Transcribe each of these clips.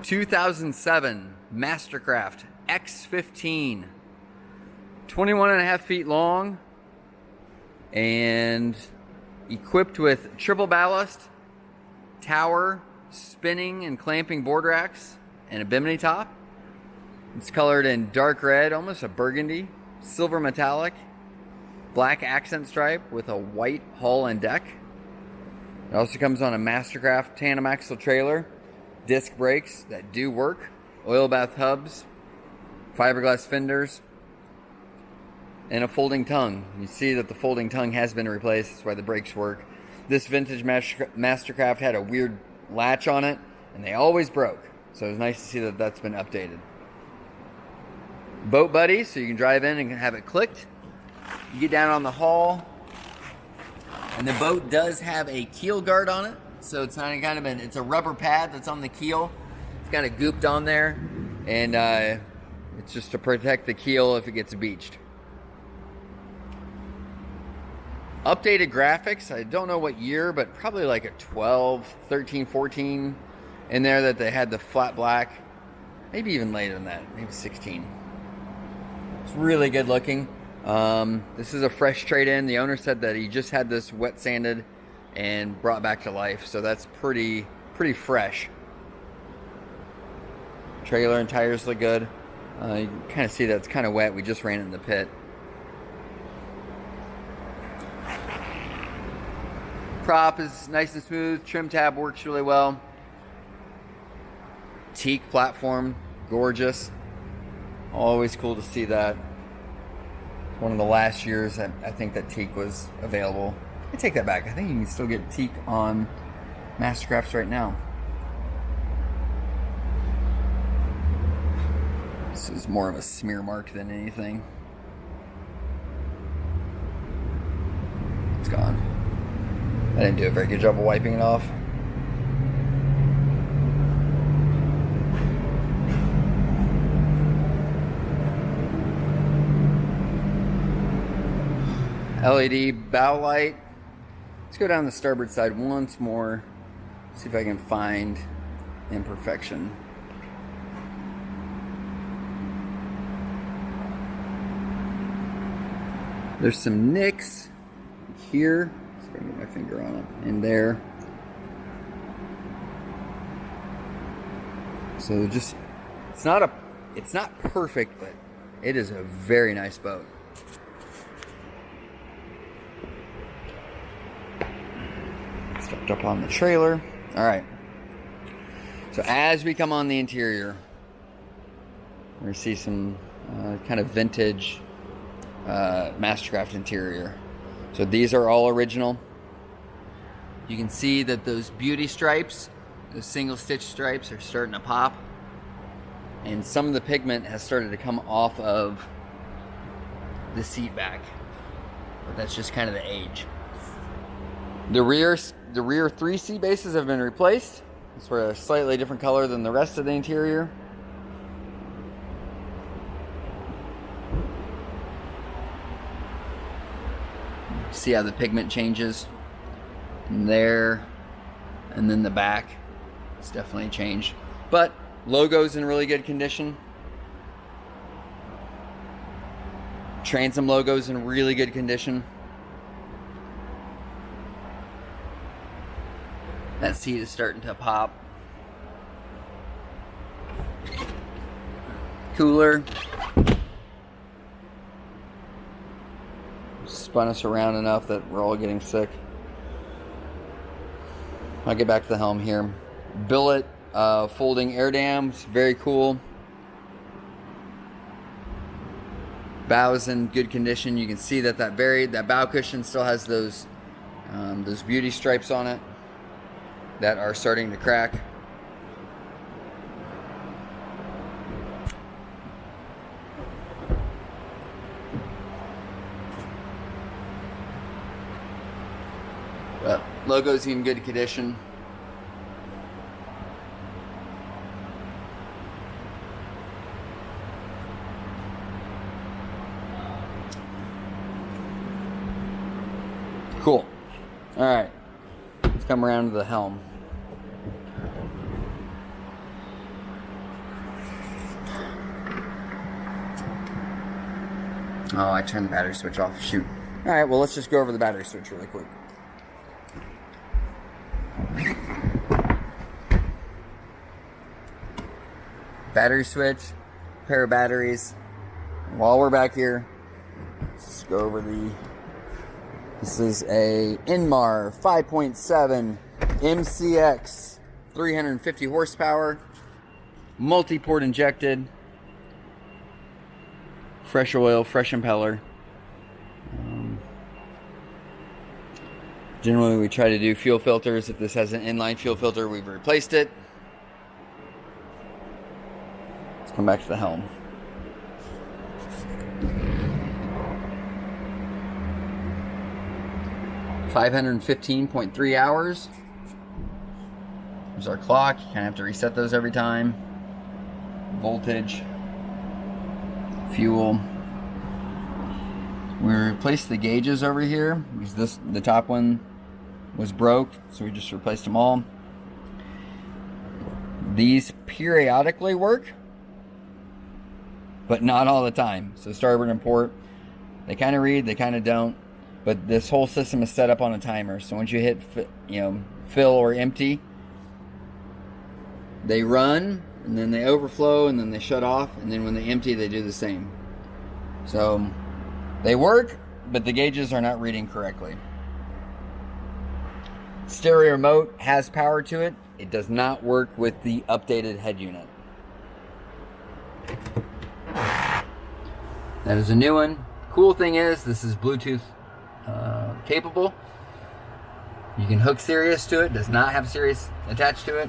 2007 MasterCraft X15. 21.5 feet long and equipped with triple ballast, tower, spinning and clamping board racks, and a bimini top. It's colored in dark red, almost a burgundy, silver metallic, black accent stripe with a white hull and deck. It also comes on a MasterCraft tandem axle trailer, disc brakes that do work, oil bath hubs, fiberglass fenders, and a folding tongue. You see that the folding tongue has been replaced. That's why the brakes work. This vintage MasterCraft had a weird latch on it, and they always broke. So it was nice to see that that's been updated. Boat buddy, so you can drive in and have it clicked. You get down on the hull, and the boat does have a keel guard on it. So it's not kind of it's a rubber pad that's on the keel. It's kind of gooped on there, and it's just to protect the keel if it gets beached. Updated graphics, I don't know what year, but probably like a 12, 13, 14 in there that they had the flat black. Maybe even later than that, maybe 16. It's really good looking. This is a fresh trade-in. The owner said that he just had this wet sanded and brought back to life, so that's pretty fresh. Trailer and tires look good. You can kind of see that it's kind of wet. We just ran it in the pit. Prop is nice and smooth. Trim tab works really well. Teak platform, gorgeous. Always cool to see that. One of the last years that I think that teak was available. I take that back. I think you can still get teak on MasterCrafts right now. This is more of a smear mark than anything. It's gone. I didn't do a very good job of wiping it off. LED bow light. Let's go down the starboard side once more. See if I can find imperfection. There's some nicks here. See if I can get my finger on it. In there. So just, it's not perfect, but it is a very nice boat. Stepped up on the trailer. All right. So as we come on the interior, we're going to see some kind of vintage MasterCraft interior. So these are all original. You can see that those beauty stripes, those single stitch stripes, are starting to pop. And some of the pigment has started to come off of the seat back. But that's just kind of the age. The rear 3 seat bases have been replaced. It's for a slightly different color than the rest of the interior. See how the pigment changes. And there, and then the back. It's definitely changed. But logo's in really good condition. Transom logo's in really good condition. That seat is starting to pop. Cooler. Spun us around enough that we're all getting sick. I'll get back to the helm here. Billet folding air dams, very cool. Bow's in good condition. You can see that that bow cushion still has those beauty stripes on it that are starting to crack. But logo's in good condition. Cool. All right. Let's come around to the helm. Oh, I turned the battery switch off. Shoot. All right, well, let's just go over the battery switch really quick. Battery switch, pair of batteries. While we're back here, let's just go over this is a Inmar 5.7 MCX 350 horsepower, multi-port injected, fresh oil, fresh impeller. Generally, we try to do fuel filters. If this has an inline fuel filter, we've replaced it. Let's come back to the helm. $515.3 hours. There's our clock. You kind of have to reset those every time. Voltage, fuel. We replaced the gauges over here because the top one was broke, so we just replaced them all. These periodically work, but not all the time. So starboard and port, they kind of read, they kind of don't. But this whole system is set up on a timer. So once you hit, fill or empty, they run, and then they overflow, and then they shut off, and then when they empty, they do the same. So they work, but the gauges are not reading correctly. Stereo remote has power to it. It does not work with the updated head unit. That is a new one. Cool thing is, this is Bluetooth capable. You can hook Sirius to it. Does not have Sirius attached to it,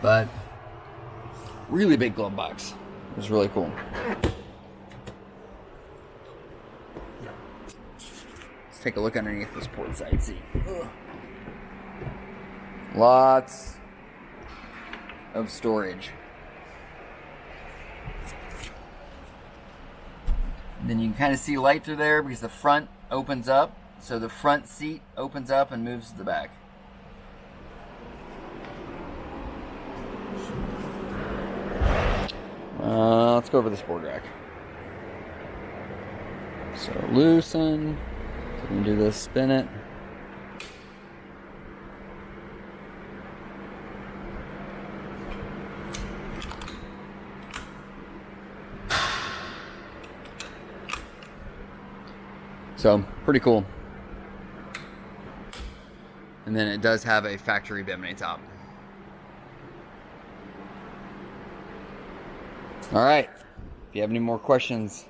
but really big glove box. It was really cool. Let's take a look underneath this port side seat. Lots of storage. And then you can kind of see light through there because the front opens up. So the front seat opens up and moves to the back. Let's go over this board rack. So loosen. So we can do this, spin it. So pretty cool. And then it does have a factory bimini top. All right. If you have any more questions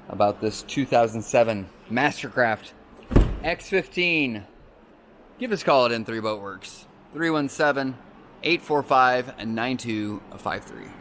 about this 2007 MasterCraft X15, give us a call at N3 Boatworks. 317-845-9253.